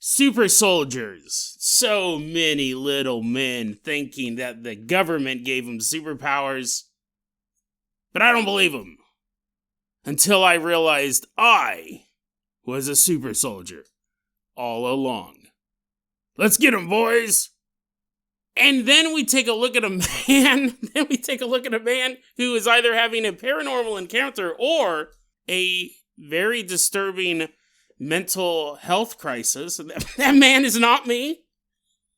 Super soldiers. So many little men thinking that the government gave them superpowers. But I don't believe them. Until I realized I was a super soldier all along. Let's get him, boys! And then we take a look at a man. Who is either having a paranormal encounter or a very disturbing mental health crisis. That man is not me.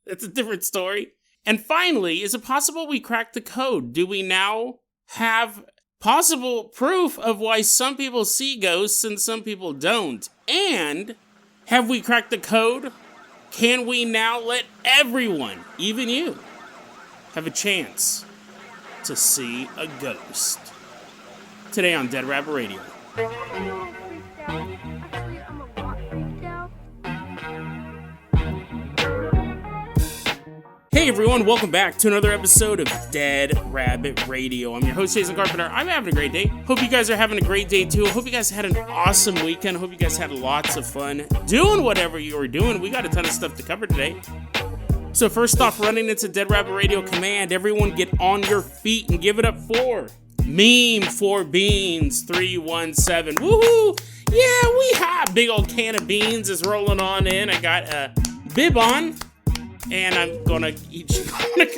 That's a different story. And finally, is it possible we cracked the code? Do we now have possible proof of why some people see ghosts and some people don't? And have we cracked the code? Can we now let everyone, even you, have a chance to see a ghost? Today on Dead Rabbit Radio. Hey everyone, welcome back to another episode of Dead Rabbit Radio. I'm your host, Jason Carpenter. I'm having a great day. Hope you guys are having a great day too. Hope you guys had an awesome weekend. Hope you guys had lots of fun doing whatever you were doing. We got a ton of stuff to cover today. So first off, running into Dead Rabbit Radio command, everyone get on your feet and give it up for Meme for Beans 317. Woohoo! Yeah, we have big old can of beans is rolling on in. I got a bib on. And I'm gonna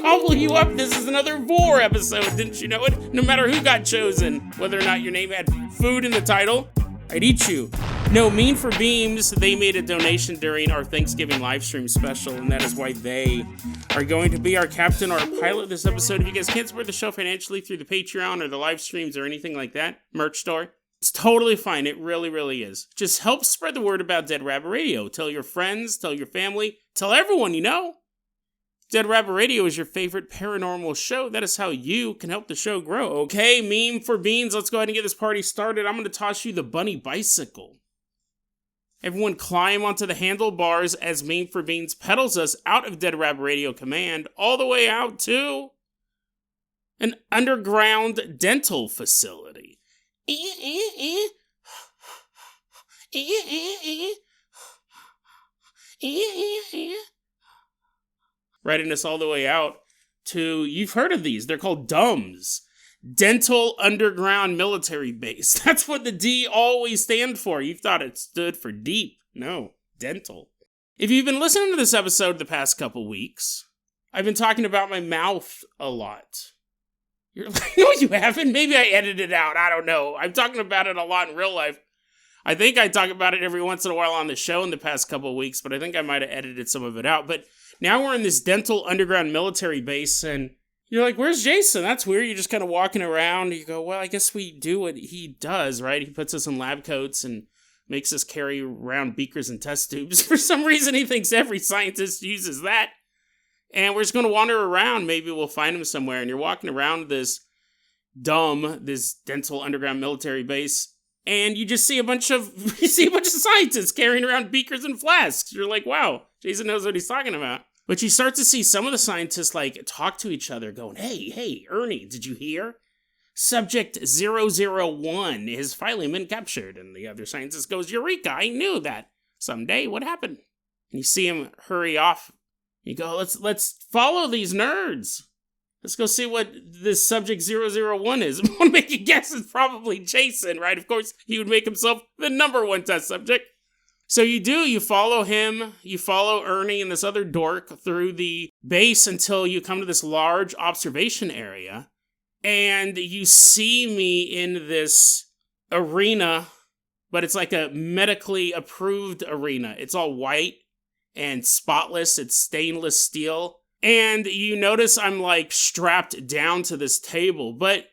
gobble you up. This is another Vor episode, didn't you know it? No matter who got chosen, whether or not your name had food in the title, I'd eat you. No, Mean for Beams, they made a donation during our Thanksgiving live stream special, and that is why they are going to be our captain or our pilot this episode. If you guys can't support the show financially through the Patreon or the live streams or anything like that, merch store, it's totally fine. It really, really is. Just help spread the word about Dead Rabbit Radio. Tell your friends, tell your family, tell everyone you know. Dead Rabbit Radio is your favorite paranormal show. That is how you can help the show grow. Okay, Meme for Beans, let's go ahead and get this party started. I'm going to toss you the bunny bicycle. Everyone climb onto the handlebars as Meme for Beans pedals us out of Dead Rabbit Radio command all the way out to an underground dental facility. Riding us all the way out to, you've heard of these, they're called DUMBs. Dental Underground Military Base. That's what the D always stand for. You thought it stood for deep. No, dental. If you've been listening to this episode the past couple weeks, I've been talking about my mouth a lot. You're like, no, you haven't. Maybe I edited it out. I don't know. I'm talking about it a lot in real life. I think I talk about it every once in a while on the show in the past couple of weeks, but I think I might have edited some of it out. But now we're in this dental underground military base, and you're like, where's Jason? That's weird. You're just kind of walking around. You go, well, I guess we do what he does, right? He puts us in lab coats and makes us carry around beakers and test tubes. For some reason, he thinks every scientist uses that. And we're just going to wander around. Maybe we'll find him somewhere. And you're walking around this dental underground military base, and you just see a bunch of scientists carrying around beakers and flasks. You're like, wow, Jason knows what he's talking about. But you start to see some of the scientists like talk to each other going, hey, Ernie, did you hear? Subject 001 is finally been captured. And the other scientist goes, Eureka, I knew that. Someday, what happened? And you see him hurry off. You go, let's follow these nerds. Let's go see what this subject 001 is. I want to make a guess. It's probably Jason, right? Of course, he would make himself the number one test subject. So you follow him, you follow Ernie and this other dork through the base until you come to this large observation area. And you see me in this arena, but it's like a medically approved arena. It's all white and spotless. It's stainless steel. And you notice I'm like strapped down to this table, but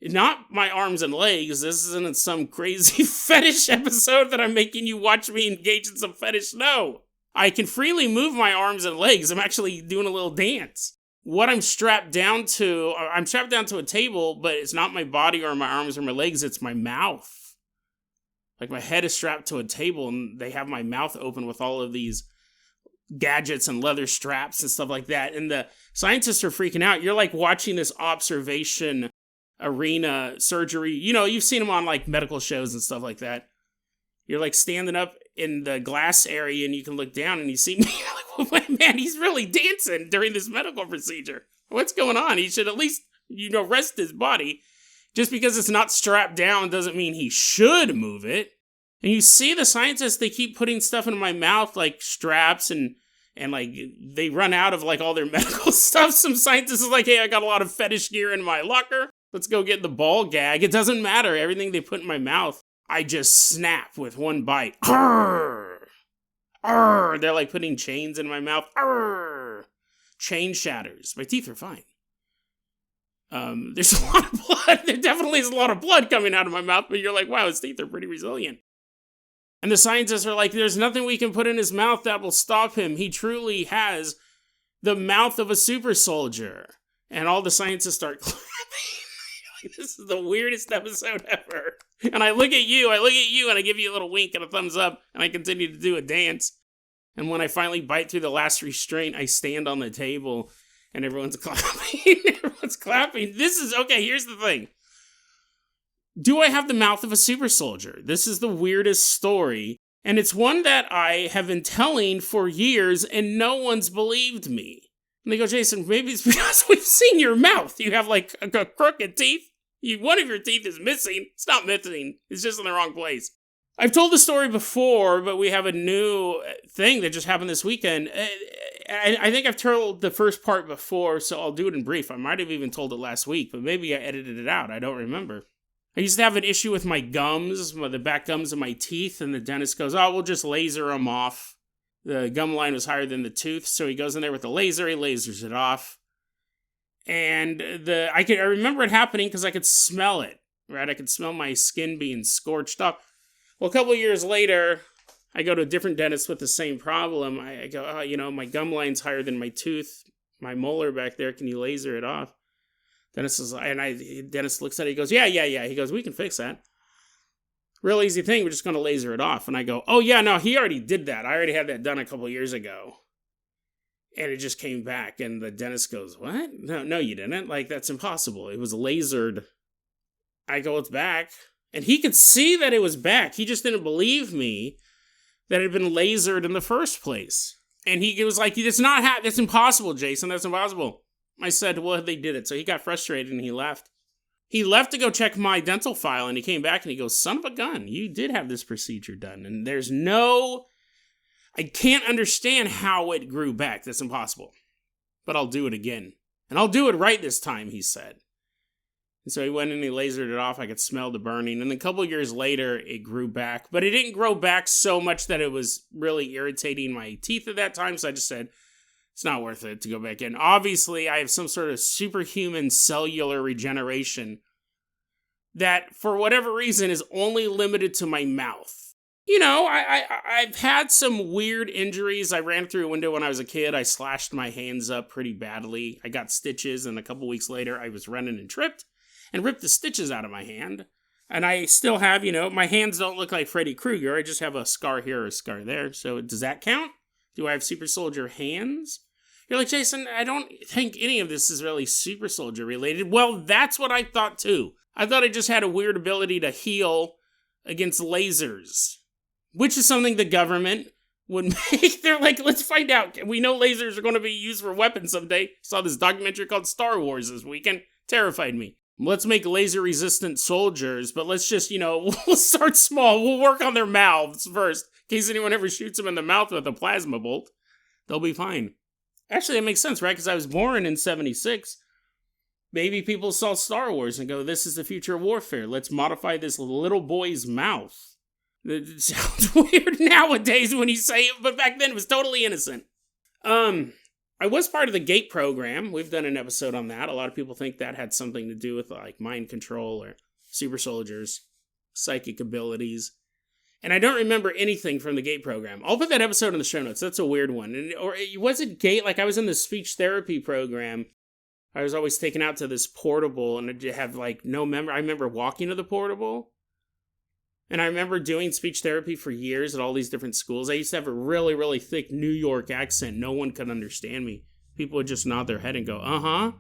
not my arms and legs. This isn't some crazy fetish episode that I'm making you watch me engage in some fetish. No, I can freely move my arms and legs. I'm actually doing a little dance. What I'm strapped down to a table, but it's not my body or my arms or my legs. It's my mouth. Like my head is strapped to a table and they have my mouth open with all of these gadgets and leather straps and stuff like that. And the scientists are freaking out. You're like watching this observation arena surgery. You know, you've seen them on like medical shows and stuff like that. You're like standing up in the glass area and you can look down and you see me. Like, well, man, he's really dancing during this medical procedure. What's going on? He should at least, rest his body. Just because it's not strapped down doesn't mean he should move it. And you see the scientists, they keep putting stuff in my mouth, like straps, and like, they run out of, like, all their medical stuff. Some scientist is like, hey, I got a lot of fetish gear in my locker. Let's go get the ball gag. It doesn't matter. Everything they put in my mouth, I just snap with one bite. Arrgh! Arrgh! They're like putting chains in my mouth. Arrgh! Chain shatters. My teeth are fine. There's a lot of blood. There definitely is a lot of blood coming out of my mouth, but you're like, wow, his teeth are pretty resilient. And the scientists are like, there's nothing we can put in his mouth that will stop him. He truly has the mouth of a super soldier. And all the scientists start clapping. This is the weirdest episode ever. And I look at you, and I give you a little wink and a thumbs up, and I continue to do a dance. And when I finally bite through the last restraint, I stand on the table, and everyone's clapping. Everyone's clapping. Here's the thing. Do I have the mouth of a super soldier? This is the weirdest story, and it's one that I have been telling for years, and no one's believed me. And they go, Jason, maybe it's because we've seen your mouth. You have, like, a crooked teeth. One of your teeth is missing. It's not missing. It's just in the wrong place. I've told the story before, but we have a new thing that just happened this weekend. I think I've told the first part before, so I'll do it in brief. I might have even told it last week, but maybe I edited it out. I don't remember. I used to have an issue with my gums, the back gums of my teeth, and the dentist goes, we'll just laser them off. The gum line was higher than the tooth, so he goes in there with the laser, he lasers it off. And I remember it happening because I could smell it, right? I could smell my skin being scorched up. Well, a couple of years later, I go to a different dentist with the same problem. I go, my gum line's higher than my tooth, my molar back there. Can you laser it off? Dentist looks at it. He goes, yeah. He goes, we can fix that. Real easy thing. We're just going to laser it off. And I go, oh yeah, no, he already did that. I already had that done a couple of years ago. And it just came back. And the dentist goes, what? No, you didn't. Like, that's impossible. It was lasered. I go, it's back. And he could see that it was back. He just didn't believe me that it had been lasered in the first place. And he was like, that's impossible, Jason. That's impossible. I said, well, they did it. So he got frustrated and he left. He left to go check my dental file. And he came back and he goes, son of a gun, you did have this procedure done. And I can't understand how it grew back. That's impossible. But I'll do it again. And I'll do it right this time, he said. And so he went and he lasered it off. I could smell the burning. And then a couple of years later, it grew back. But it didn't grow back so much that it was really irritating my teeth at that time. So I just said, it's not worth it to go back in. Obviously, I have some sort of superhuman cellular regeneration that, for whatever reason, is only limited to my mouth. I've had some weird injuries. I ran through a window when I was a kid. I slashed my hands up pretty badly. I got stitches, and a couple weeks later, I was running and tripped and ripped the stitches out of my hand. And I still have, my hands don't look like Freddy Krueger. I just have a scar here or a scar there. So does that count? Do I have super soldier hands? You're like, Jason, I don't think any of this is really super soldier related. Well, that's what I thought too. I thought I just had a weird ability to heal against lasers, which is something the government would make. They're like, let's find out. We know lasers are going to be used for weapons someday. Saw this documentary called Star Wars this weekend. Terrified me. Let's make laser-resistant soldiers, but let's just, we'll start small. We'll work on their mouths first. In case anyone ever shoots them in the mouth with a plasma bolt, they'll be fine. Actually, that makes sense, right? Because I was born in 76. Maybe people saw Star Wars and go, this is the future of warfare. Let's modify this little boy's mouth. It sounds weird nowadays when you say it, but back then it was totally innocent. I was part of the GATE program. We've done an episode on that. A lot of people think that had something to do with like mind control or super soldiers, psychic abilities. And I don't remember anything from the GATE program. I'll put that episode in the show notes. That's a weird one. Or was it GATE? Like I was in the speech therapy program. I was always taken out to this portable and I'd have like no memory. I remember walking to the portable. And I remember doing speech therapy for years at all these different schools. I used to have a really, really thick New York accent. No one could understand me. People would just nod their head and go, uh-huh.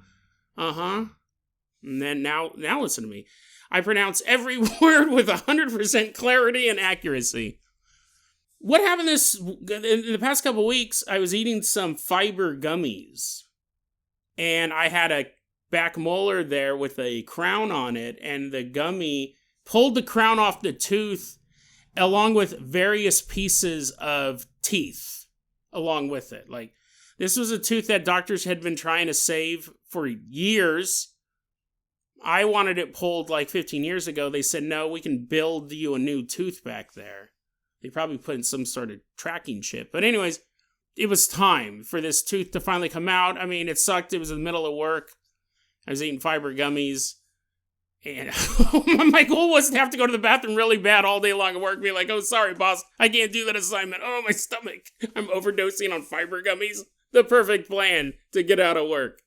And then now listen to me. I pronounce every word with 100% clarity and accuracy. What happened in the past couple weeks, I was eating some fiber gummies. And I had a back molar there with a crown on it, and the gummy pulled the crown off the tooth along with various pieces of teeth along with it. Like, this was a tooth that doctors had been trying to save for years. I wanted it pulled like 15 years ago. They said, no, we can build you a new tooth back there. They probably put in some sort of tracking chip. But anyways, it was time for this tooth to finally come out. I mean, it sucked. It was in the middle of work. I was eating fiber gummies. And my goal was to have to go to the bathroom really bad all day long at work. Be like, oh, sorry, boss. I can't do that assignment. Oh, my stomach. I'm overdosing on fiber gummies. The perfect plan to get out of work.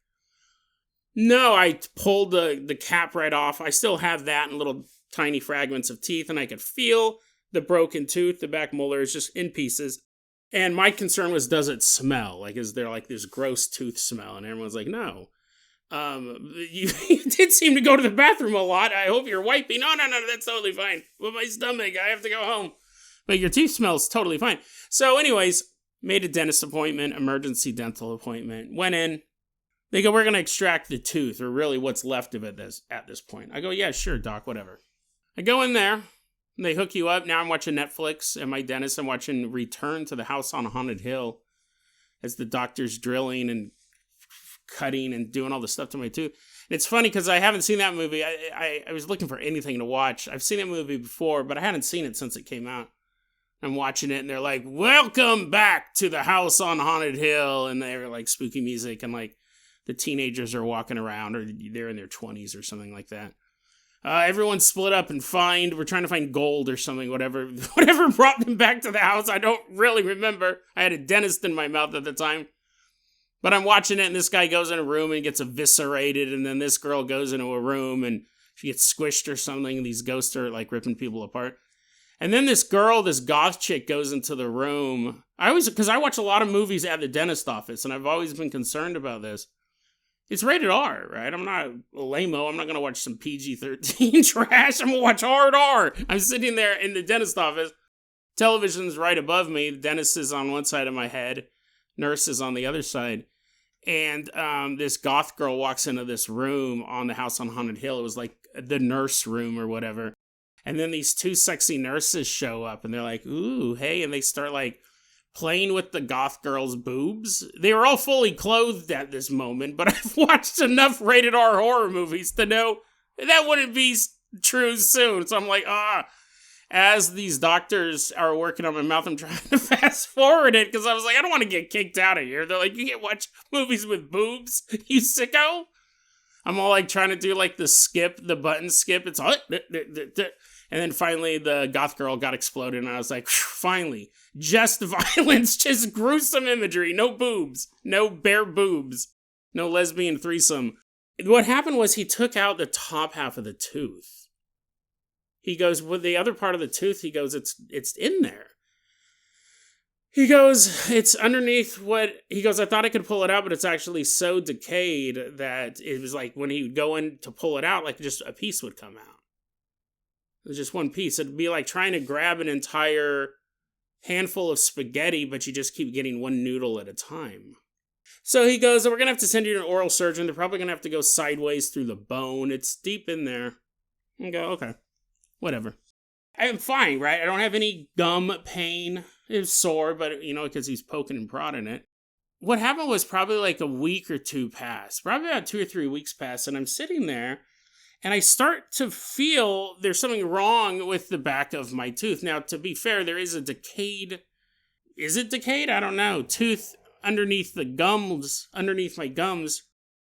No, I pulled the cap right off. I still have that and little tiny fragments of teeth. And I could feel the broken tooth. The back molar is just in pieces. And my concern was, does it smell? Like, is there like this gross tooth smell? And everyone's like, no. You did seem to go to the bathroom a lot. I hope you're wiping. No, that's totally fine. With my stomach, I have to go home. But your teeth smells totally fine. So anyways, made a dentist appointment, emergency dental appointment. Went in. They go, we're going to extract the tooth, or really what's left of it at this point. I go, yeah, sure, doc, whatever. I go in there. They hook you up. Now I'm watching Netflix, and my dentist, I'm watching Return to the House on Haunted Hill as the doctor's drilling and cutting and doing all the stuff to my tooth. And it's funny because I haven't seen that movie. I was looking for anything to watch. I've seen that movie before, but I hadn't seen it since it came out. I'm watching it, and they're like, welcome back to the House on Haunted Hill. And they're like spooky music, and like the teenagers are walking around, or they're in their 20s or something like that. Everyone's split up and we're trying to find gold or something, whatever brought them back to the house. I don't really remember. I had a dentist in my mouth at the time. But I'm watching it, and this guy goes in a room and gets eviscerated, and then this girl goes into a room, and she gets squished or something, and these ghosts are, like, ripping people apart. And then this goth chick, goes into the room. Because I watch a lot of movies at the dentist office, and I've always been concerned about this. It's rated R, right? I'm not a lame-o. I'm not going to watch some PG-13 trash. I'm going to watch hard R. I'm sitting there in the dentist office. Television's right above me. The dentist is on one side of my head. Nurse is on the other side. And this goth girl walks into this room on the House on Haunted Hill. It was like the nurse room or whatever. And then these two sexy nurses show up, and they're like, ooh, hey. And they start like playing with the goth girl's boobs. They were all fully clothed at this moment, but I've watched enough rated R horror movies to know that wouldn't be true soon. So I'm like, as these doctors are working on my mouth, I'm trying to fast forward it because I was like, I don't want to get kicked out of here. They're like, you can't watch movies with boobs, you sicko. I'm all like trying to do like the button skip. It's all, and then finally the goth girl got exploded, and I was like, finally, just violence, just gruesome imagery, no boobs, no bare boobs, no lesbian threesome. What happened was he took out the top half of the tooth. He goes, with the other part of the tooth, he goes, it's in there. He goes, it's underneath he goes, I thought I could pull it out, but it's actually so decayed that it was like when he would go in to pull it out, like just a piece would come out. It was just one piece. It'd be like trying to grab an entire handful of spaghetti, but you just keep getting one noodle at a time. So he goes, we're going to have to send you to an oral surgeon. They're probably going to have to go sideways through the bone. It's deep in there. I go, okay. Whatever. I'm fine, right? I don't have any gum pain. It's sore, but, because he's poking and prodding it. What happened was probably like a week or two passed. Probably about 2 or 3 weeks passed, and I'm sitting there, and I start to feel there's something wrong with the back of my tooth. Now, to be fair, there is a decayed... Is it decayed? I don't know. Tooth underneath my gums.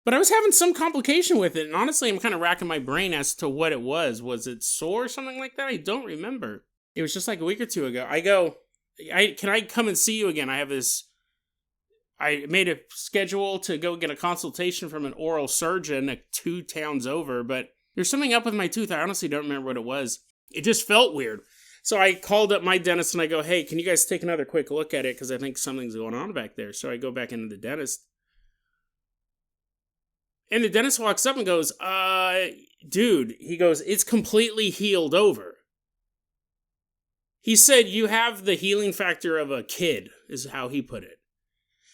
But I was having some complication with it, and honestly, I'm kind of racking my brain as to what it was. Was it sore or something like that? I don't remember. It was just like a week or two ago. I go, can I come and see you again? I made a schedule to go get a consultation from an oral surgeon 2 towns over, but there's something up with my tooth. I honestly don't remember what it was. It just felt weird. So I called up my dentist, and I go, hey, can you guys take another quick look at it? Because I think something's going on back there. So I go back into the dentist. And the dentist walks up and goes, dude, he goes, it's completely healed over. He said, you have the healing factor of a kid, is how he put it.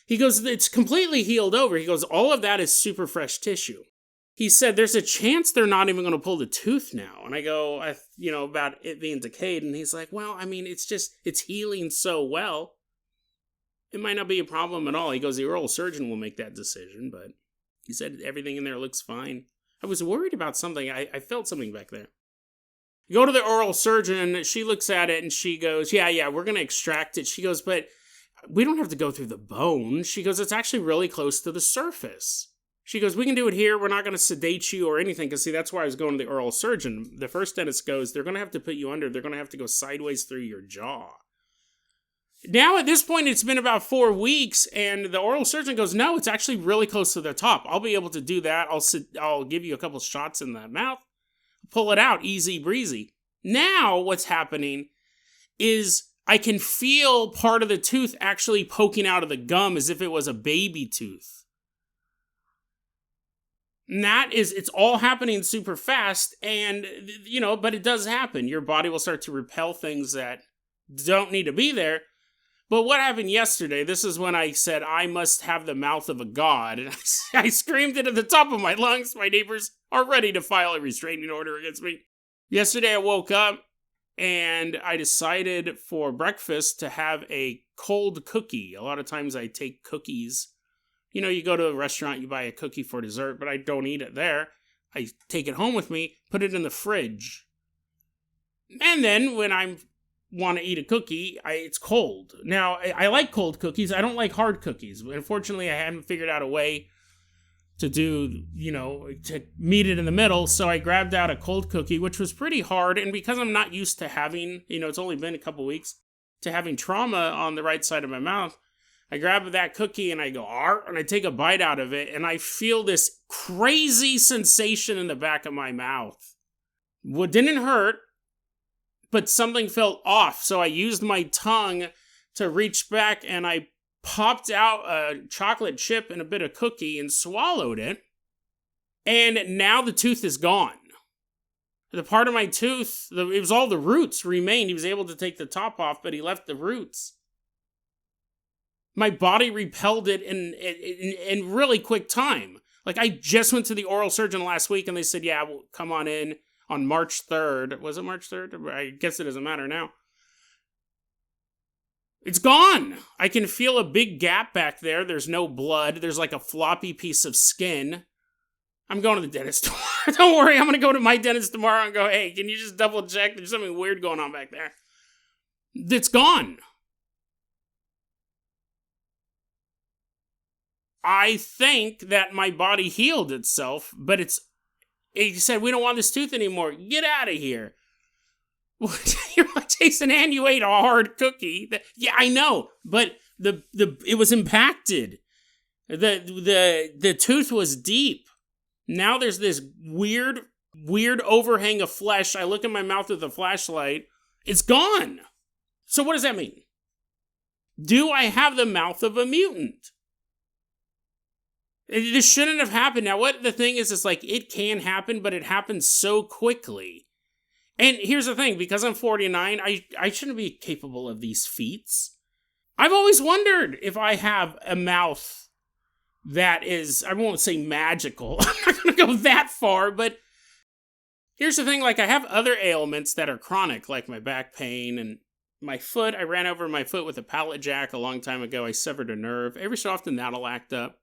He goes, it's completely healed over. He goes, all of that is super fresh tissue. He said, there's a chance they're not even going to pull the tooth now. And I go, about it being decayed. And he's like, well, I mean, it's healing so well. It might not be a problem at all. He goes, the oral surgeon will make that decision. But he said, everything in there looks fine. I was worried about something. I felt something back there. You go to the oral surgeon. She looks at it and she goes, yeah, we're going to extract it. She goes, but we don't have to go through the bone. She goes, it's actually really close to the surface. She goes, we can do it here. We're not going to sedate you or anything. Because, see, that's why I was going to the oral surgeon. The first dentist goes, they're going to have to put you under. They're going to have to go sideways through your jaw. Now, at this point, it's been about 4 weeks. And the oral surgeon goes, no, it's actually really close to the top. I'll be able to do that. I'll give you a couple shots in the mouth. Pull it out. Easy breezy. Now, what's happening is I can feel part of the tooth actually poking out of the gum as if it was a baby tooth. And it's all happening super fast, and, but it does happen. Your body will start to repel things that don't need to be there. But what happened yesterday, this is when I said, I must have the mouth of a god, and I screamed it at the top of my lungs. My neighbors are ready to file a restraining order against me. Yesterday I woke up, and I decided for breakfast to have a cold cookie. A lot of times I take cookies. You go to a restaurant, you buy a cookie for dessert, but I don't eat it there. I take it home with me, put it in the fridge. And then when I want to eat a cookie, it's cold. Now, I like cold cookies. I don't like hard cookies. Unfortunately, I haven't figured out a way to do, to meet it in the middle. So I grabbed out a cold cookie, which was pretty hard. And because I'm not used to having, it's only been a couple weeks, to having trauma on the right side of my mouth, I grab that cookie and I go, "Arr," and I take a bite out of it, and I feel this crazy sensation in the back of my mouth. What didn't hurt, but something felt off, so I used my tongue to reach back, and I popped out a chocolate chip and a bit of cookie and swallowed it, and now the tooth is gone. The part of my tooth, it was all the roots remained. He was able to take the top off, but he left the roots. My body repelled it in really quick time. Like, I just went to the oral surgeon last week, and they said, yeah, well, come on in on March 3rd. Was it March 3rd? I guess it doesn't matter now. It's gone. I can feel a big gap back there. There's no blood. There's like a floppy piece of skin. I'm going to the dentist tomorrow. Don't worry, I'm going to go to my dentist tomorrow and go, hey, can you just double check? There's something weird going on back there. It's gone. I think that my body healed itself, but it said, we don't want this tooth anymore. Get out of here. You're like, Jason, and you ate a hard cookie. Yeah, I know, but it was impacted. The tooth was deep. Now there's this weird overhang of flesh. I look in my mouth with a flashlight. It's gone. So what does that mean? Do I have the mouth of a mutant? This shouldn't have happened. Now, what the thing is like, it can happen, but it happens so quickly. And here's the thing, because I'm 49, I shouldn't be capable of these feats. I've always wondered if I have a mouth that is, I won't say magical. I'm not going to go that far, but here's the thing, like, I have other ailments that are chronic, like my back pain and my foot. I ran over my foot with a pallet jack a long time ago. I severed a nerve. Every so often, that'll act up.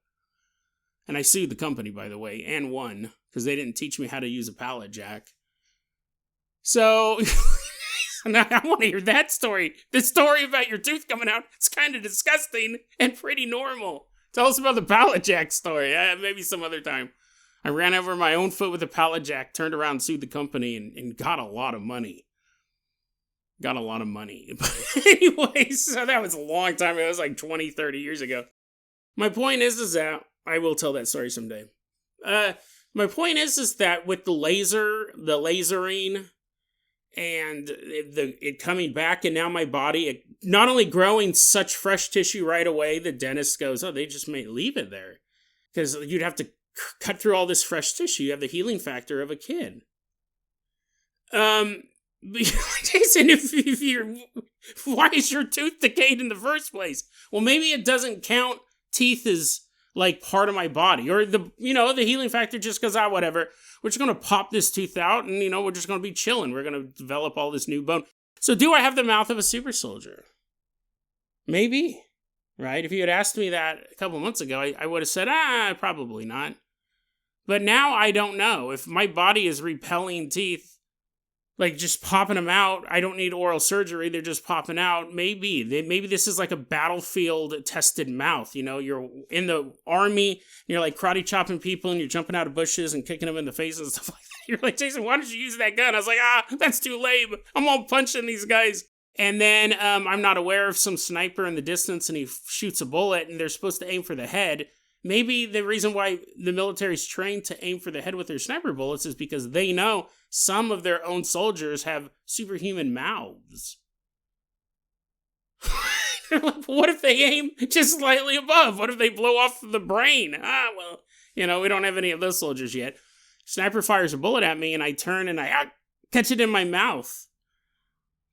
And I sued the company, by the way, and won, because they didn't teach me how to use a pallet jack. So, now I want to hear that story. The story about your tooth coming out, it's kind of disgusting and pretty normal. Tell us about the pallet jack story, maybe some other time. I ran over my own foot with a pallet jack, turned around, sued the company, and got a lot of money. But anyway, so that was a long time ago. It was like 20, 30 years ago. My point is that I will tell that story someday. My point is that with the lasering, and it coming back, and now my body, not only growing such fresh tissue right away, the dentist goes, oh, they just may leave it there. Because you'd have to cut through all this fresh tissue. You have the healing factor of a kid. Jason, if you're, why is your tooth decayed in the first place? Well, maybe it doesn't count teeth as like part of my body, or the healing factor just goes out, whatever. We're just going to pop this tooth out and, we're just going to be chilling. We're going to develop all this new bone. So do I have the mouth of a super soldier? Maybe, right? If you had asked me that a couple months ago, I would have said, probably not. But now I don't know. If my body is repelling teeth, like just popping them out, I don't need oral surgery, they're just popping out. Maybe this is like a battlefield-tested mouth. You're in the army, and you're like karate chopping people, and you're jumping out of bushes and kicking them in the face and stuff like that. You're like, Jason, why did you use that gun? I was like, that's too lame. I'm all punching these guys. And then I'm not aware of some sniper in the distance, and he shoots a bullet, and they're supposed to aim for the head. Maybe the reason why the military's trained to aim for the head with their sniper bullets is because they know some of their own soldiers have superhuman mouths. What if they aim just slightly above? What if they blow off the brain? We don't have any of those soldiers yet. Sniper fires a bullet at me, and I turn and I catch it in my mouth.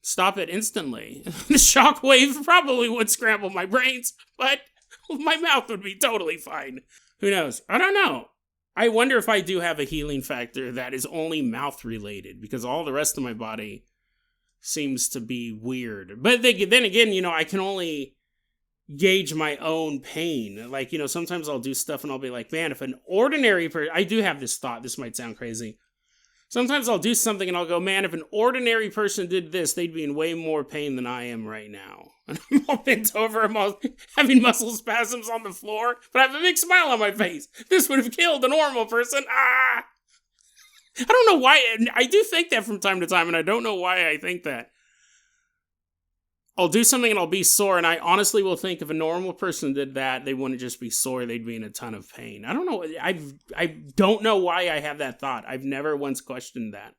Stop it instantly. The shockwave probably would scramble my brains, but my mouth would be totally fine. Who knows? I don't know. I wonder if I do have a healing factor that is only mouth related, because all the rest of my body seems to be weird. But then again, I can only gauge my own pain. Like, sometimes I'll do stuff and I'll be like, man, if an ordinary person, I do have this thought, this might sound crazy. Sometimes I'll do something and I'll go, man, if an ordinary person did this, they'd be in way more pain than I am right now. And I'm all bent over, I'm all having muscle spasms on the floor, but I have a big smile on my face. This would have killed a normal person. I don't know why. I do think that from time to time, and I don't know why I think that. I'll do something and I'll be sore, and I honestly will think if a normal person did that, they wouldn't just be sore, they'd be in a ton of pain. I don't know. I don't know why I have that thought. I've never once questioned that.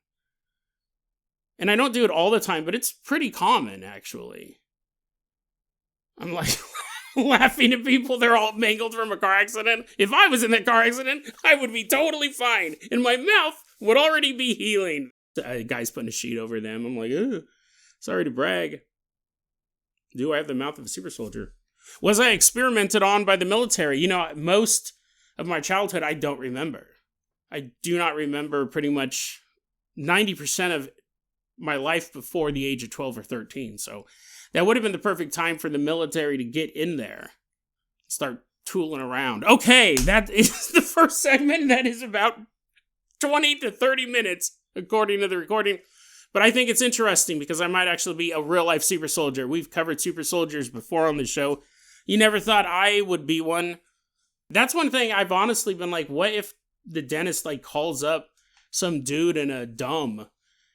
And I don't do it all the time, but it's pretty common, actually. I'm like laughing at people. They're all mangled from a car accident. If I was in that car accident, I would be totally fine. And my mouth would already be healing. The guy's putting a sheet over them. I'm like, sorry to brag. Do I have the mouth of a super soldier? Was I experimented on by the military? Most of my childhood, I don't remember. I do not remember pretty much 90% of my life before the age of 12 or 13. So that would have been the perfect time for the military to get in there. Start tooling around. Okay, that is the first segment. That is about 20 to 30 minutes, according to the recording. But I think it's interesting because I might actually be a real-life super soldier. We've covered super soldiers before on the show. You never thought I would be one. That's one thing I've honestly been like, what if the dentist calls up some dude in a dome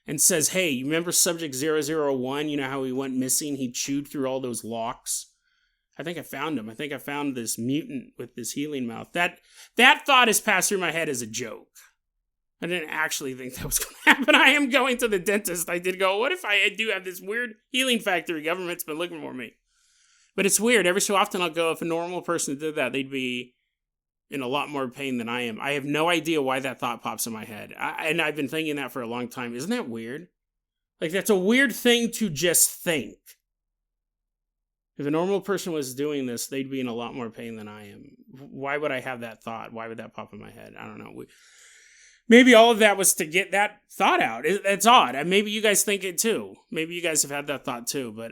and says, hey, you remember Subject 001? You know how he went missing? He chewed through all those locks. I think I found him. I think I found this mutant with this healing mouth. That thought has passed through my head as a joke. I didn't actually think that was going to happen. I am going to the dentist. I did go, what if I do have this weird healing factory? Government's been looking for me. But it's weird. Every so often I'll go, if a normal person did that, they'd be in a lot more pain than I am. I have no idea why that thought pops in my head. And I've been thinking that for a long time. Isn't that weird? That's a weird thing to just think. If a normal person was doing this, they'd be in a lot more pain than I am. Why would I have that thought? Why would that pop in my head? I don't know. Maybe all of that was to get that thought out. It's odd. Maybe you guys think it too. Maybe you guys have had that thought too. But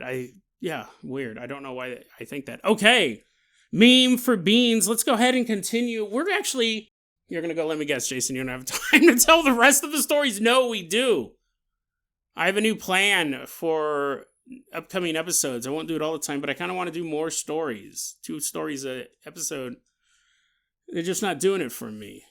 weird. I don't know why I think that. Okay. Meme for beans. Let's go ahead and continue. You're going to go, let me guess, Jason, you don't have time to tell the rest of the stories. No, we do. I have a new plan for upcoming episodes. I won't do it all the time, but I kind of want to do more stories. 2 stories a episode. They're just not doing it for me.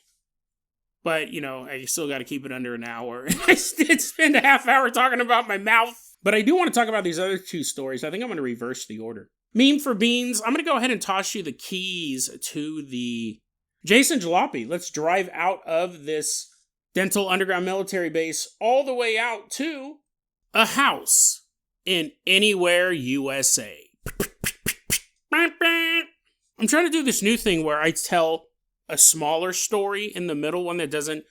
But, I still got to keep it under an hour. I did spend a half hour talking about my mouth. But I do want to talk about these other 2 stories. I think I'm going to reverse the order. Meme for beans. I'm going to go ahead and toss you the keys to the Jason Jalopy. Let's drive out of this dental underground military base all the way out to a house in Anywhere, USA. I'm trying to do this new thing where I tell a smaller story in the middle, one that doesn't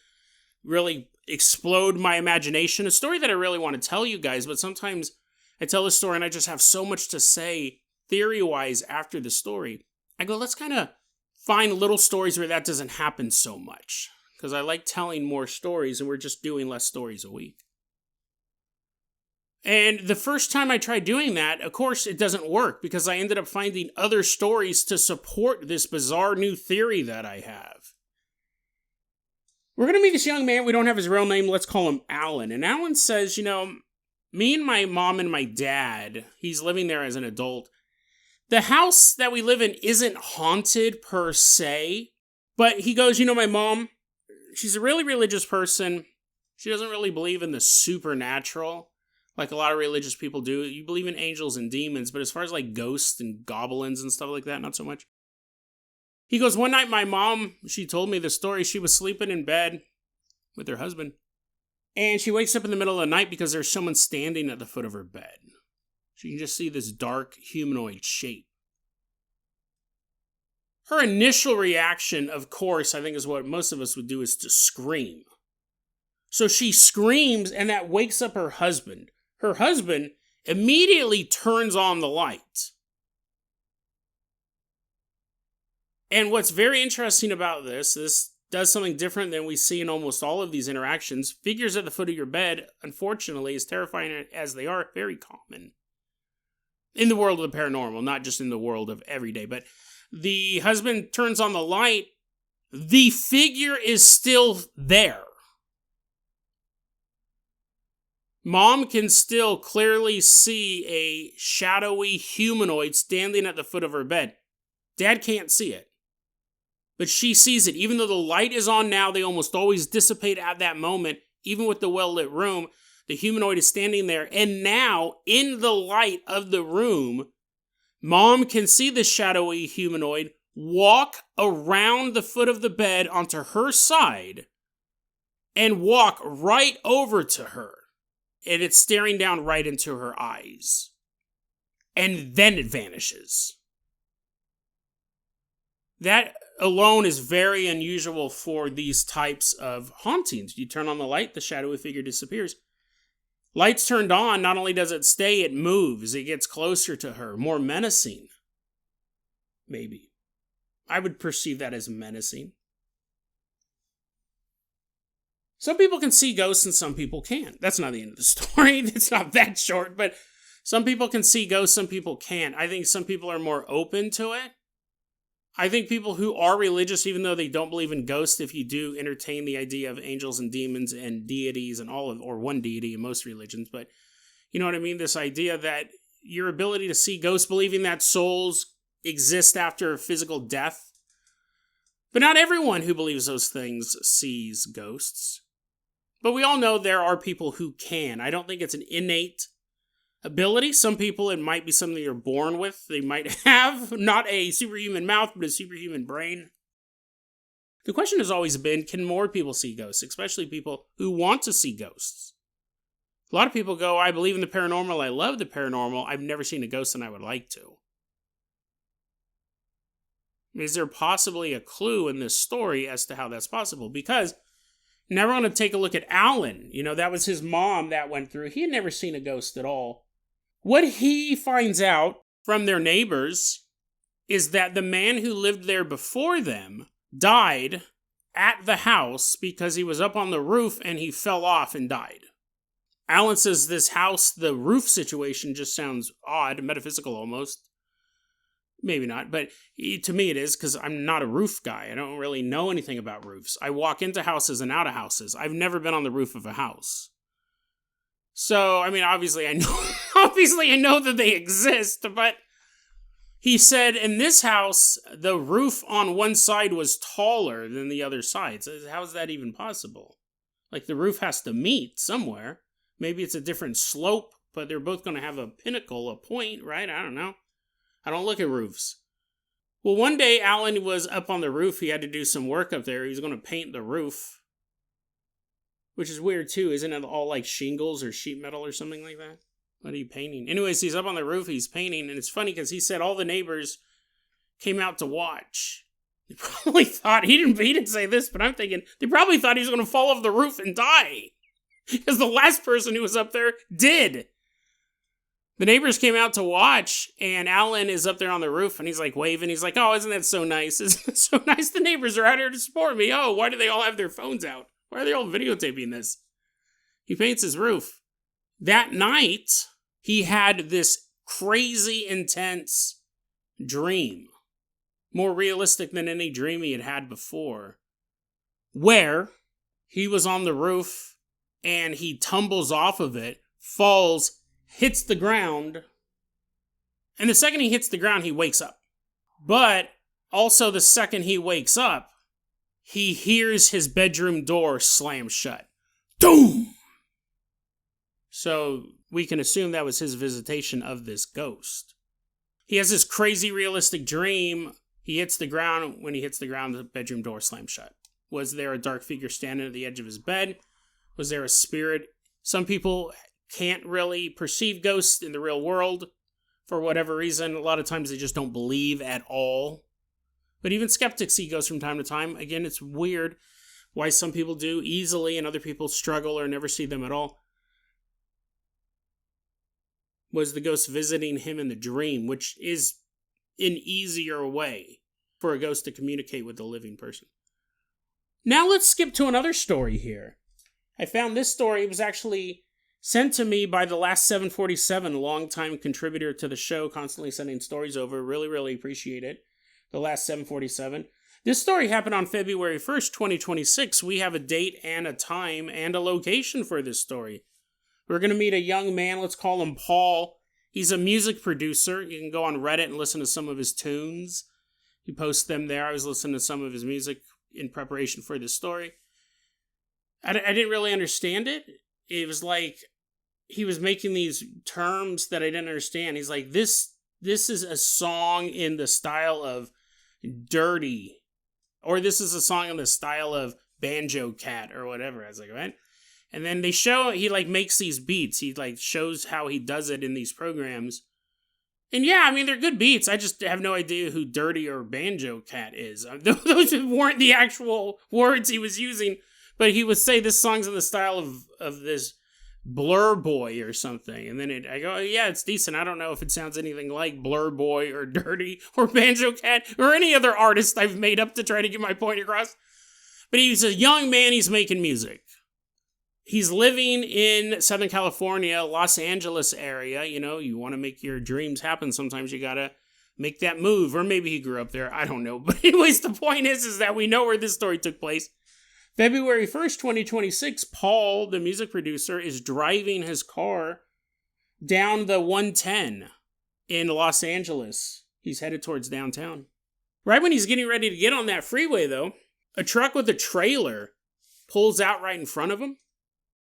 really explode my imagination. A story that I really want to tell you guys, but sometimes I tell the story and I just have so much to say theory-wise after the story. I go, let's kind of find little stories where that doesn't happen so much. Because I like telling more stories and we're just doing less stories a week. And the first time I tried doing that, of course, it doesn't work because I ended up finding other stories to support this bizarre new theory that I have. We're going to meet this young man. We don't have his real name. Let's call him Alan. And Alan says, me and my mom and my dad, he's living there as an adult. The house that we live in isn't haunted per se, but he goes, my mom, she's a really religious person. She doesn't really believe in the supernatural like a lot of religious people do. You believe in angels and demons, but as far as like ghosts and goblins and stuff like that, not so much. He goes, one night my mom, she told me the story. She was sleeping in bed with her husband, and she wakes up in the middle of the night because there's someone standing at the foot of her bed. She can just see this dark humanoid shape. Her initial reaction, of course, I think is what most of us would do, is to scream. So she screams, and that wakes up her husband. Her husband immediately turns on the light. And what's very interesting about this does something different than we see in almost all of these interactions. Figures at the foot of your bed, unfortunately, as terrifying as they are, very common in the world of the paranormal, not just in the world of everyday. But the husband turns on the light, the figure is still there. Mom can still clearly see a shadowy humanoid standing at the foot of her bed. Dad can't see it. But she sees it. Even though the light is on now, they almost always dissipate at that moment. Even with the well-lit room, the humanoid is standing there. And now, in the light of the room, Mom can see the shadowy humanoid walk around the foot of the bed onto her side and walk right over to her. And it's staring down right into her eyes. And then it vanishes. That alone is very unusual for these types of hauntings. You turn on the light, the shadowy figure disappears. Lights turned on, not only does it stay, it moves. It gets closer to her, more menacing. Maybe. I would perceive that as menacing. Some people can see ghosts and some people can't. That's not the end of the story. It's not that short, but some people can see ghosts, some people can't. I think some people are more open to it. I think people who are religious, even though they don't believe in ghosts, if you do entertain the idea of angels and demons and deities and or one deity in most religions, but you know what I mean? This idea that your ability to see ghosts, believing that souls exist after physical death. But not everyone who believes those things sees ghosts. But we all know there are people who can. I don't think it's an innate ability. Some people, it might be something you're born with. They might have not a superhuman mouth, but a superhuman brain. The question has always been, can more people see ghosts? Especially people who want to see ghosts. A lot of people go, I believe in the paranormal, I love the paranormal, I've never seen a ghost and I would like to. Is there possibly a clue in this story as to how that's possible? Because now we're going to take a look at Alan. That was his mom that went through. He had never seen a ghost at all. What he finds out from their neighbors is that the man who lived there before them died at the house because he was up on the roof and he fell off and died. Alan says this house, the roof situation just sounds odd, metaphysical almost. Maybe not, but to me it is, because I'm not a roof guy. I don't really know anything about roofs. I walk into houses and out of houses. I've never been on the roof of a house. So, obviously I know that they exist, but he said in this house, the roof on one side was taller than the other side. So how is that even possible? Like, the roof has to meet somewhere. Maybe it's a different slope, but they're both going to have a pinnacle, a point, right? I don't know. I don't look at roofs. Well, one day Alan was up on the roof. He had to do some work up there. He was going to paint the roof. Which is weird too. Isn't it all like shingles or sheet metal or something like that? What are you painting? Anyways, he's up on the roof. He's painting. And it's funny because he said all the neighbors came out to watch. They probably thought, he didn't say this, but I'm thinking, they probably thought he was going to fall off the roof and die. Because the last person who was up there did. The neighbors came out to watch, and Alan is up there on the roof, and he's like waving. He's like, oh, isn't that so nice? Isn't it so nice? The neighbors are out here to support me. Oh, why do they all have their phones out? Why are they all videotaping this? He paints his roof. That night, he had this crazy, intense dream. More realistic than any dream he had had before. Where he was on the roof, and he tumbles off of it, falls, hits the ground, and the second he hits the ground, he wakes up. But also the second he wakes up, he hears his bedroom door slam shut. Doom! So we can assume that was his visitation of this ghost. He has this crazy realistic dream. He hits the ground. When he hits the ground, the bedroom door slams shut. Was there a dark figure standing at the edge of his bed? Was there a spirit? Some people can't really perceive ghosts in the real world for whatever reason. A lot of times they just don't believe at all. But even skeptics see ghosts from time to time. Again, it's weird why some people do easily and other people struggle or never see them at all. Was the ghost visiting him in the dream, which is an easier way for a ghost to communicate with a living person. Now let's skip to another story here. I found this story. It was actually sent to me by the last 747, longtime contributor to the show, constantly sending stories over. Really, really appreciate it. The last 747. This story happened on February 1st, 2026. We have a date and a time and a location for this story. We're going to meet a young man. Let's call him Paul. He's a music producer. You can go on Reddit and listen to some of his tunes. He posts them there. I was listening to some of his music in preparation for this story. I didn't really understand it. It was like he was making these terms that I didn't understand. He's like, this is a song in the style of Dirty. Or this is a song in the style of Banjo Cat or whatever. I was like, what? And then they show, he like makes these beats. He like shows how he does it in these programs. And yeah, I mean, they're good beats. I just have no idea who Dirty or Banjo Cat is. Those weren't the actual words he was using. But he would say this song's in the style of this Blur Boy or something. And then I go, yeah, it's decent. I don't know if it sounds anything like Blur Boy or Dirty or Banjo Cat or any other artist I've made up to try to get my point across. But he's a young man. He's making music. He's living in Southern California, Los Angeles area. You know, you want to make your dreams happen. Sometimes you got to make that move. Or maybe he grew up there. I don't know. But anyways, the point is that we know where this story took place. February 1st, 2026, Paul, the music producer, is driving his car down the 110 in Los Angeles. He's headed towards downtown. Right when he's getting ready to get on that freeway, though, a truck with a trailer pulls out right in front of him.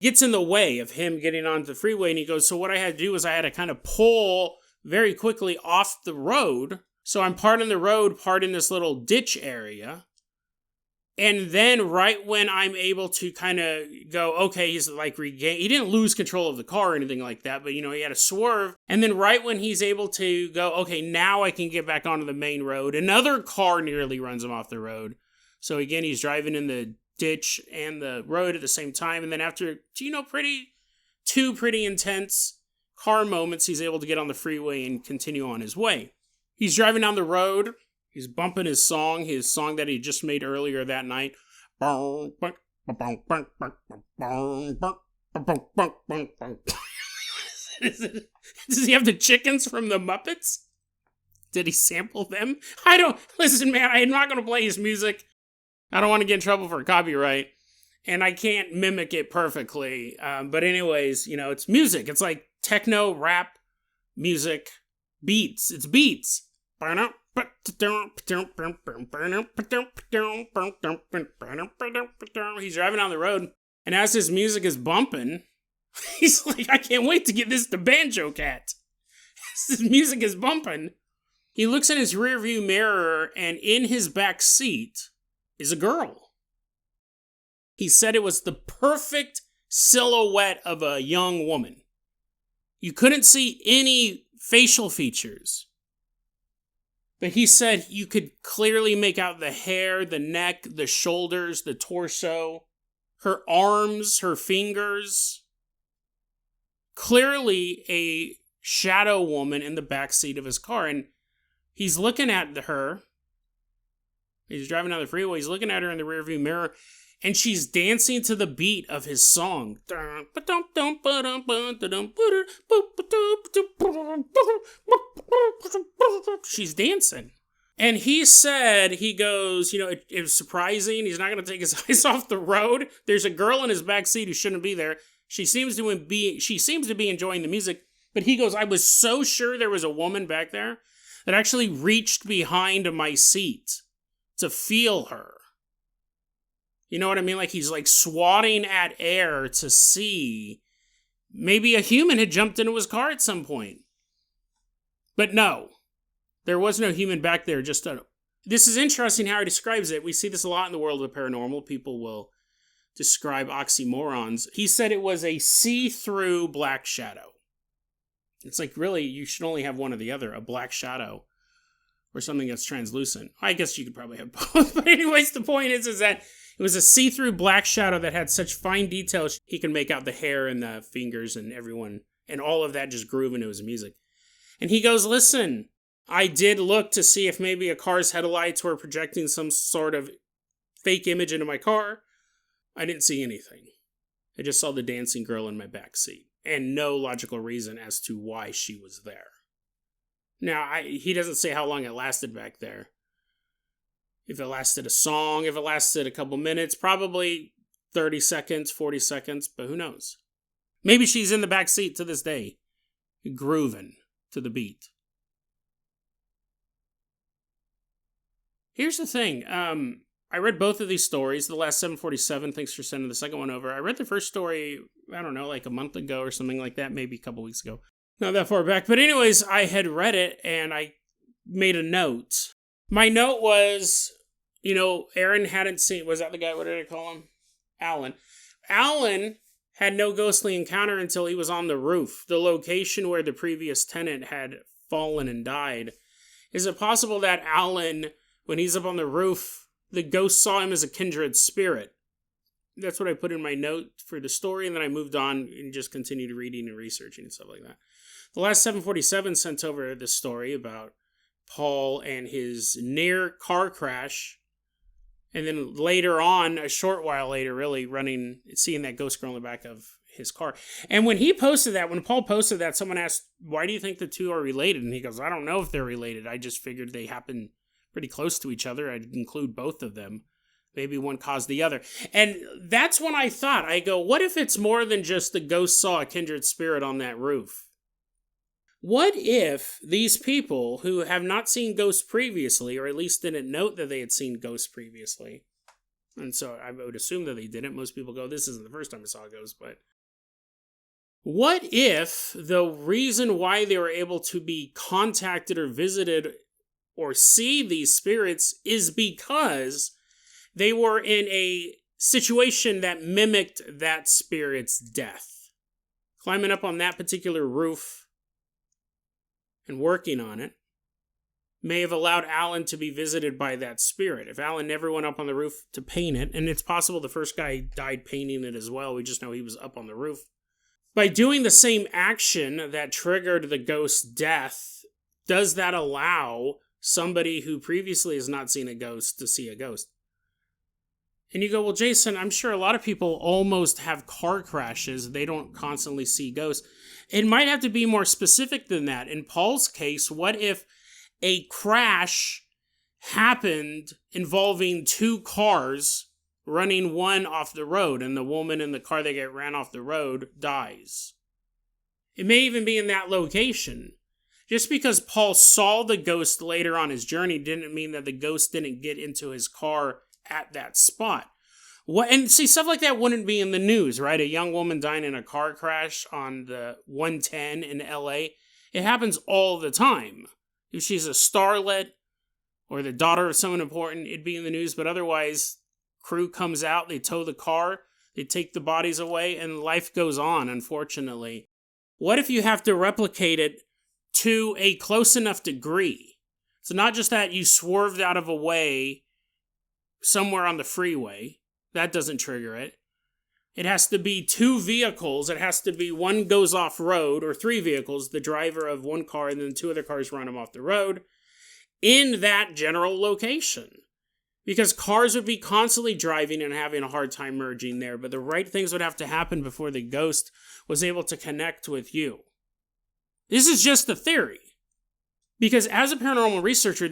Gets in the way of him getting onto the freeway, and he goes, so what I had to do was I had to kind of pull very quickly off the road. So I'm parting the road, parting this little ditch area. And then right when I'm able to kind of go, okay, he's like he didn't lose control of the car or anything like that, but you know, he had a swerve. And then right when he's able to go, okay, now I can get back onto the main road, another car nearly runs him off the road. So again, he's driving in the ditch and the road at the same time. And then after, two pretty intense car moments, he's able to get on the freeway and continue on his way. He's driving down the road. He's bumping his song that he just made earlier that night. Does he have the chickens from the Muppets? Did he sample them? Listen, man, I'm not going to play his music. I don't want to get in trouble for copyright. And I can't mimic it perfectly. But anyways, you know, it's music. It's like techno, rap, music, beats. It's beats. He's driving down the road, and as his music is bumping, he's like, I can't wait to get this to Banjo Cat. His music is bumping. He looks in his rearview mirror, and in his back seat is a girl. He said it was the perfect silhouette of a young woman. You couldn't see any facial features. But he said you could clearly make out the hair, the neck, the shoulders, the torso, her arms, her fingers. Clearly a shadow woman in the backseat of his car. And he's looking at her. He's driving down the freeway. He's looking at her in the rearview mirror. And she's dancing to the beat of his song. She's dancing. And he said, he goes, it was surprising. He's not going to take his eyes off the road. There's a girl in his backseat who shouldn't be there. She seems to be enjoying the music. But he goes, I was so sure there was a woman back there that actually reached behind my seat to feel her. You know what I mean? Like he's like swatting at air to see maybe a human had jumped into his car at some point. But no, there was no human back there. This is interesting how he describes it. We see this a lot in the world of paranormal. People will describe oxymorons. He said it was a see-through black shadow. It's like, really, you should only have one or the other, a black shadow or something that's translucent. I guess you could probably have both. But anyways, the point is that it was a see-through black shadow that had such fine details. He can make out the hair and the fingers and everyone, and all of that just groove into his music. And he goes, listen, I did look to see if maybe a car's headlights were projecting some sort of fake image into my car. I didn't see anything. I just saw the dancing girl in my back seat, and no logical reason as to why she was there. Now, he doesn't say how long it lasted back there. If it lasted a song, if it lasted a couple minutes, probably 30 seconds, 40 seconds, but who knows? Maybe she's in the back seat to this day, grooving to the beat. Here's the thing. I read both of these stories. The last 747, thanks for sending the second one over. I read the first story, I don't know, like a month ago or something like that, maybe a couple weeks ago. Not that far back. But anyways, I had read it and I made a note. My note was, Aaron hadn't seen, was that the guy, what did I call him? Alan. Alan had no ghostly encounter until he was on the roof, the location where the previous tenant had fallen and died. Is it possible that Alan, when he's up on the roof, the ghost saw him as a kindred spirit? That's what I put in my note for the story, and then I moved on and just continued reading and researching and stuff like that. The last 747 sent over this story about Paul and his near car crash, and then later on, a short while later, really seeing that ghost girl in the back of his car. And when Paul posted that, someone asked, why do you think the two are related? And he goes, I don't know if they're related. I just figured they happen pretty close to each other. I'd include both of them. Maybe one caused the other. And that's when I thought, I go, what if it's more than just the ghost saw a kindred spirit on that roof? What if these people who have not seen ghosts previously, or at least didn't note that they had seen ghosts previously, and so I would assume that they didn't. Most people go, this isn't the first time I saw a ghost, but what if the reason why they were able to be contacted or visited or see these spirits is because they were in a situation that mimicked that spirit's death? Climbing up on that particular roof and working on it may have allowed Alan to be visited by that spirit. If Alan never went up on the roof to paint it, and it's possible the first guy died painting it as well, we just know he was up on the roof. By doing the same action that triggered the ghost's death, does that allow somebody who previously has not seen a ghost to see a ghost? And you go, well, Jason, I'm sure a lot of people almost have car crashes. They don't constantly see ghosts. It might have to be more specific than that. In Paul's case, what if a crash happened involving two cars running one off the road, and the woman in the car that get ran off the road dies? It may even be in that location. Just because Paul saw the ghost later on his journey didn't mean that the ghost didn't get into his car at that spot. And see, stuff like that wouldn't be in the news, right? A young woman dying in a car crash on the 110 in LA. It happens all the time. If she's a starlet or the daughter of someone important, it'd be in the news. But otherwise, crew comes out, they tow the car, they take the bodies away, and life goes on, unfortunately. What if you have to replicate it to a close enough degree? It's So not just that you swerved out of a way somewhere on the freeway. That doesn't trigger it. It has to be 2 vehicles. It has to be one goes off road, or 3 vehicles, the driver of one car, and then 2 other cars run them off the road in that general location. Because cars would be constantly driving and having a hard time merging there, but the right things would have to happen before the ghost was able to connect with you. This is just a theory. Because as a paranormal researcher,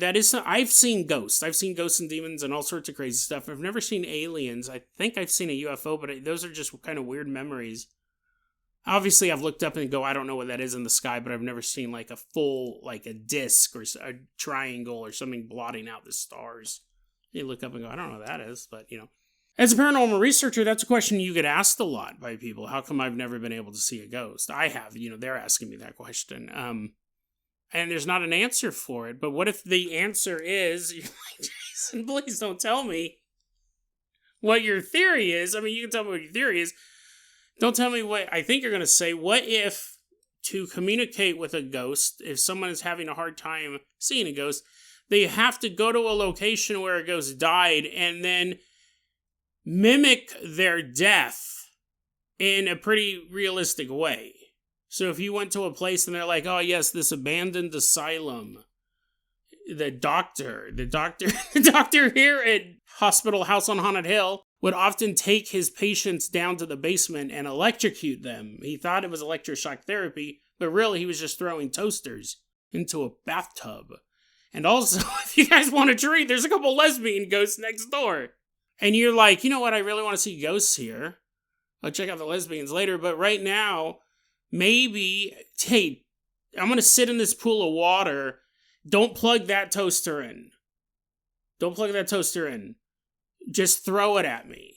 I've seen ghosts. I've seen ghosts and demons and all sorts of crazy stuff. I've never seen aliens. I think I've seen a UFO, but those are just kind of weird memories. Obviously, I've looked up and go, I don't know what that is in the sky, but I've never seen like a full, like a disc or a triangle or something blotting out the stars. You look up and go, I don't know what that is, but As a paranormal researcher, that's a question you get asked a lot by people. How come I've never been able to see a ghost? I have, they're asking me that question. And there's not an answer for it. But what if the answer is, you're like, Jason, please don't tell me what your theory is. I mean, you can tell me what your theory is. Don't tell me what I think you're going to say. What if, to communicate with a ghost, if someone is having a hard time seeing a ghost, they have to go to a location where a ghost died and then mimic their death in a pretty realistic way? So if you went to a place and they're like, oh yes, this abandoned asylum, the doctor here at Hospital House on Haunted Hill would often take his patients down to the basement and electrocute them. He thought it was electroshock therapy, but really he was just throwing toasters into a bathtub. And also, if you guys want to treat, there's a couple lesbian ghosts next door. And you're like, you know what, I really want to see ghosts here. I'll check out the lesbians later, but right now, maybe, hey, I'm going to sit in this pool of water. Don't plug that toaster in. Just throw it at me.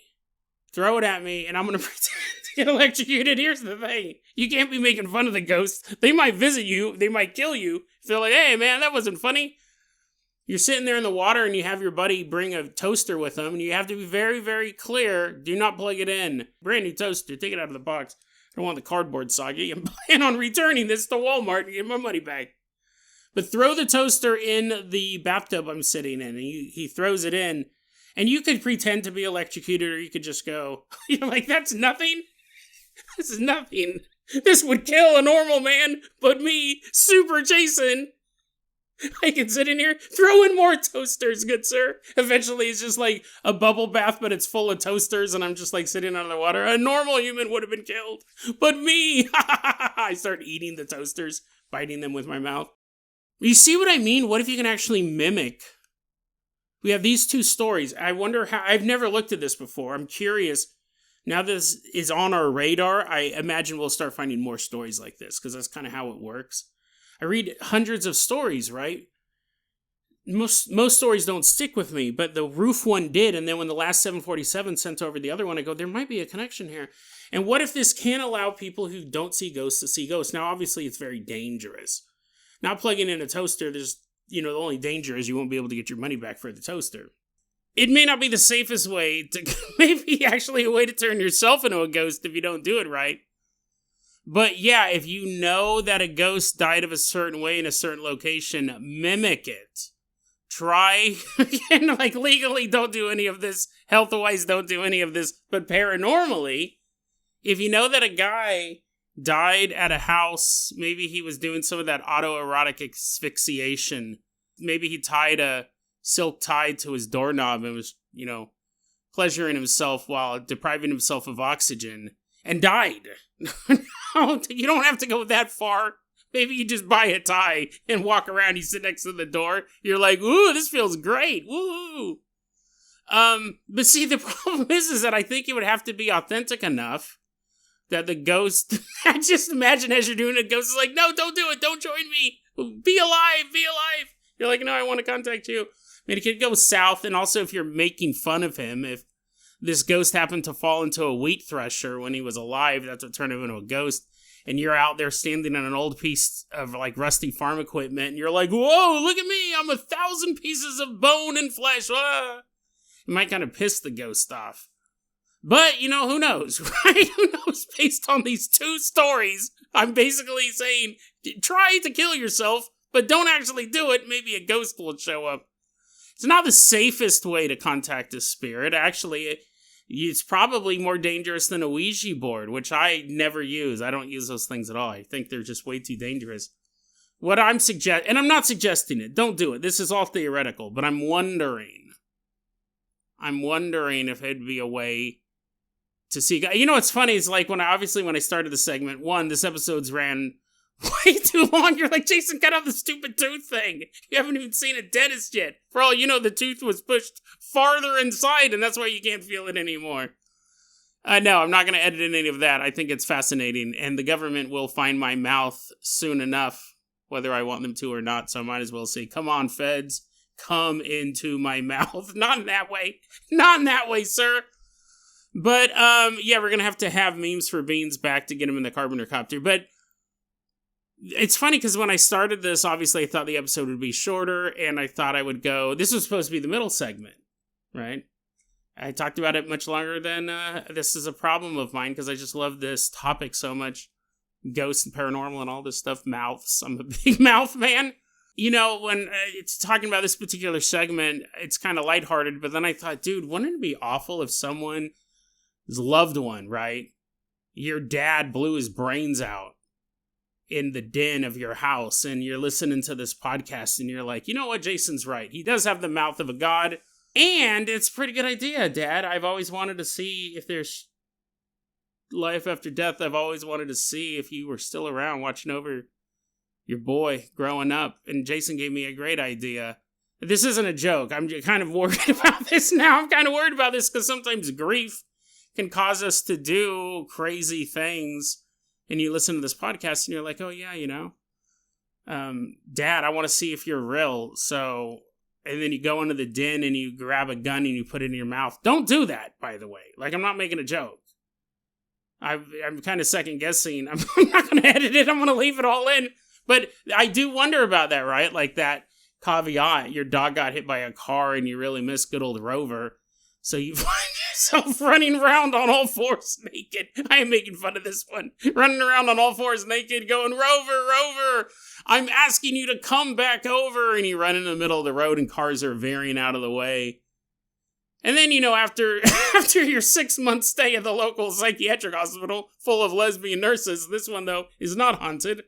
And I'm going to pretend to get electrocuted. Here's the thing. You can't be making fun of the ghosts. They might visit you. They might kill you. If they're like, hey, man, that wasn't funny. You're sitting there in the water and you have your buddy bring a toaster with him. And you have to be very, very clear. Do not plug it in. Brand new toaster. Take it out of the box. I don't want the cardboard soggy. I'm planning on returning this to Walmart to get my money back. But throw the toaster in the bathtub I'm sitting in. And he throws it in. And you could pretend to be electrocuted, or you could just go, you're like, that's nothing? This is nothing. This would kill a normal man, but me, Super Jason, I can sit in here, throw in more toasters, good sir. Eventually it's just like a bubble bath, but it's full of toasters, and I'm just like sitting under the water. A normal human would have been killed, but me, I start eating the toasters, biting them with my mouth. You see what I mean? What if you can actually mimic? We have these 2 stories. I wonder how, I've never looked at this before. I'm curious. Now this is on our radar, I imagine we'll start finding more stories like this, because that's kind of how it works. I read hundreds of stories, right? Most stories don't stick with me, but the roof one did, and then when the last 747 sent over the other one, I go, there might be a connection here. And what if this can allow people who don't see ghosts to see ghosts? Now, obviously, it's very dangerous. Not plugging in a toaster, there's, the only danger is you won't be able to get your money back for the toaster. It may not be the safest way to, maybe actually a way to turn yourself into a ghost if you don't do it right. But yeah, if you know that a ghost died of a certain way in a certain location, mimic it. Try, and like legally don't do any of this, health-wise don't do any of this, but paranormally, if you know that a guy died at a house, maybe he was doing some of that autoerotic asphyxiation, maybe he tied a silk tie to his doorknob and was, pleasuring himself while depriving himself of oxygen, and died. No, you don't have to go that far. Maybe you just buy a tie and walk around, you sit next to the door, you're like, ooh, this feels great, woo! But see, the problem is that I think it would have to be authentic enough that the ghost, I just imagine as you're doing it, ghost is like, no, don't do it, don't join me, be alive. You're like, no, I want to contact you. I mean, it could go south, and also if you're making fun of him, if this ghost happened to fall into a wheat thresher when he was alive, that's what turned him into a ghost, and you're out there standing on an old piece of, like, rusty farm equipment, and you're like, whoa, look at me, I'm 1,000 pieces of bone and flesh, ah! It might kind of piss the ghost off. But, who knows, right? Who knows? Based on these 2 stories, I'm basically saying, try to kill yourself, But don't actually do it. Maybe a ghost will show up. It's not the safest way to contact a spirit. Actually, it's probably more dangerous than a Ouija board, which I never use. I don't use those things at all. I think they're just way too dangerous. What I'm suggesting, and I'm not suggesting it, don't do it. This is all theoretical, but I'm wondering if it'd be a way to see. You know what's funny is like when I started the segment, this episode's ran way too long. You're like, Jason, cut out the stupid tooth thing. You haven't even seen a dentist yet. For all you know, the tooth was pushed farther inside, and that's why you can't feel it anymore. No, I'm not going to edit in any of that. I think it's fascinating, and the government will find my mouth soon enough, whether I want them to or not, so I might as well say, come on, feds, come into my mouth. Not in that way. Not in that way, sir. But, yeah, we're going to have memes for Beans back to get him in the Carpenter Copter. But it's funny because when I started this, obviously I thought the episode would be shorter, and I thought I would go, this was supposed to be the middle segment, right? I talked about it much longer than, this is a problem of mine because I just love this topic so much. Ghosts and paranormal and all this stuff. Mouths. I'm a big mouth man. You know, when it's talking about this particular segment, it's kind of lighthearted, but then I thought, dude, wouldn't it be awful if someone's loved one, right? Your dad blew his brains out in the den of your house, and you're listening to this podcast, and you're like, you know what, Jason's right. He does have the mouth of a god, and it's a pretty good idea, Dad. I've always wanted to see if there's life after death. I've always wanted to see if you were still around watching over your boy growing up. And Jason gave me a great idea. This isn't a joke. I'm kind of worried about this now. I'm kind of worried about this because sometimes grief can cause us to do crazy things. And you listen to this podcast and you're like, oh yeah, you know, Dad, I want to see if you're real. So, and then you go into the den and you grab a gun and you put it in your mouth. Don't do that, by the way. Like, I'm not making a joke. I'm kind of second guessing. I'm not going to edit it. I'm going to leave it all in. But I do wonder about that, right? Like that caveat, your dog got hit by a car and you really miss good old Rover. So you find yourself running around on all fours naked. I am making fun of this one. Running around on all fours naked going, Rover, Rover, I'm asking you to come back over. And you run in the middle of the road and cars are veering out of the way. And then, you know, after your 6-month stay at the local psychiatric hospital full of lesbian nurses, this one, though, is not haunted.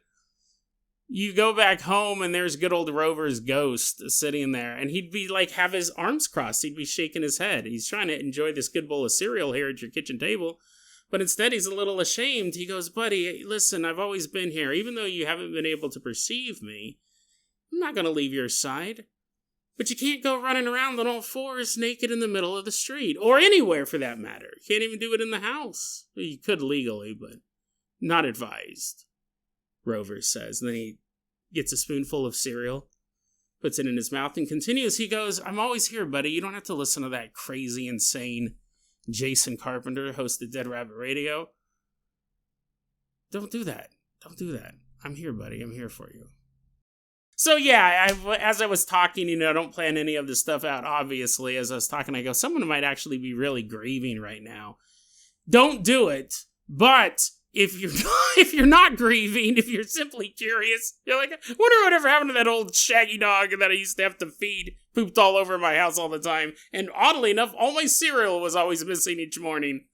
You go back home and there's good old Rover's ghost sitting there. And he'd be like, have his arms crossed. He'd be shaking his head. He's trying to enjoy this good bowl of cereal here at your kitchen table. But instead he's a little ashamed. He goes, buddy, listen, I've always been here. Even though you haven't been able to perceive me, I'm not going to leave your side. But you can't go running around on all fours naked in the middle of the street. Or anywhere, for that matter. You can't even do it in the house. Well, you could legally, but not advised, Rover says. And then he gets a spoonful of cereal, puts it in his mouth, and continues. He goes, I'm always here, buddy. You don't have to listen to that crazy, insane Jason Carpenter, host of Dead Rabbit Radio. Don't do that. Don't do that. I'm here, buddy. I'm here for you. So yeah, as I was talking, you know, I don't plan any of this stuff out, obviously. As I was talking, I go, someone might actually be really grieving right now. Don't do it. But if you're not grieving, if you're simply curious, you're like, I wonder whatever happened to that old shaggy dog that I used to have to feed, pooped all over my house all the time. And oddly enough, all my cereal was always missing each morning.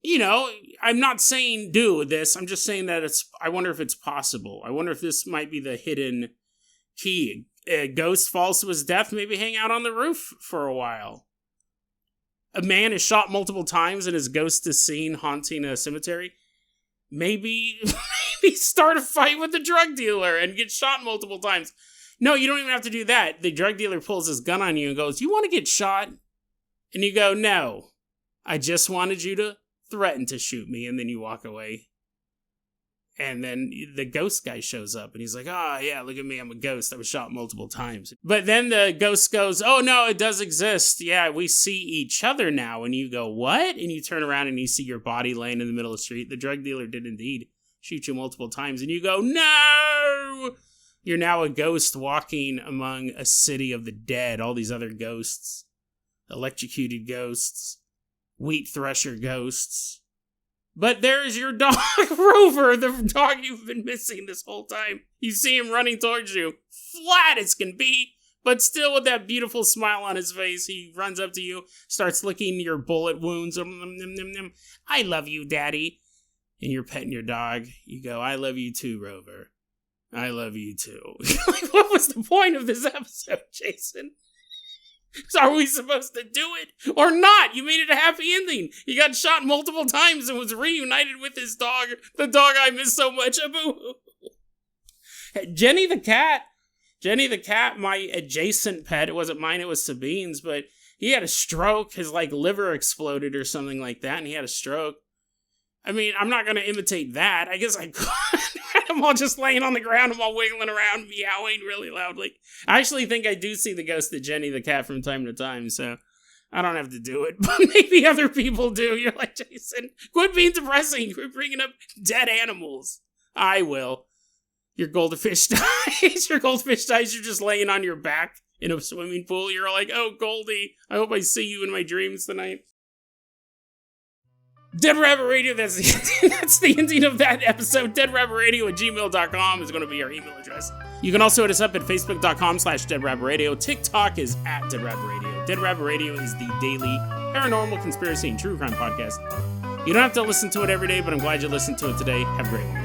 You know, I'm not saying do this. I'm just saying that I wonder if it's possible. I wonder if this might be the hidden key. A ghost falls to his death, maybe hang out on the roof for a while. A man is shot multiple times and his ghost is seen haunting a cemetery. Maybe start a fight with the drug dealer and get shot multiple times. No, you don't even have to do that. The drug dealer pulls his gun on you and goes, you want to get shot? And you go, no, I just wanted you to threaten to shoot me, and then you walk away. And then the ghost guy shows up, and he's like, oh, yeah, look at me, I'm a ghost. I was shot multiple times. But then the ghost goes, oh, no, it does exist. Yeah, we see each other now. And you go, what? And you turn around, and you see your body laying in the middle of the street. The drug dealer did indeed shoot you multiple times. And you go, no! You're now a ghost walking among a city of the dead. All these other ghosts. Electrocuted ghosts. Wheat thresher ghosts. But there's your dog, Rover, the dog you've been missing this whole time. You see him running towards you, flat as can be, but still with that beautiful smile on his face. He runs up to you, starts licking your bullet wounds. I love you, Daddy. And you're petting your dog. You go, I love you too, Rover. I love you too. Like, what was the point of this episode, Jason? So are we supposed to do it or not? You made it a happy ending. He got shot multiple times and was reunited with his dog, the dog I miss so much. Jenny the cat, my adjacent pet. It wasn't mine, it was Sabine's, but he had a stroke. His liver exploded or something like that, and he had a stroke. I mean, I'm not going to imitate that. I guess I could. I'm all just laying on the ground. I'm all wiggling around, meowing really loudly. I actually think I do see the ghost of Jenny the cat from time to time, so I don't have to do it. But maybe other people do. You're like, Jason, quit being depressing. Quit bringing up dead animals. I will. Your goldfish dies. Your goldfish dies. You're just laying on your back in a swimming pool. You're like, oh, Goldie, I hope I see you in my dreams tonight. Dead Rabbit Radio, that's the ending of that episode. DeadRabbitRadio@gmail.com is going to be our email address. You can also hit us up at Facebook.com/DeadRabbitRadio. TikTok is at Dead Rabbit Radio. Dead Rabbit Radio is the daily paranormal, conspiracy, and true crime podcast. You don't have to listen to it every day, but I'm glad you listened to it today. Have a great one.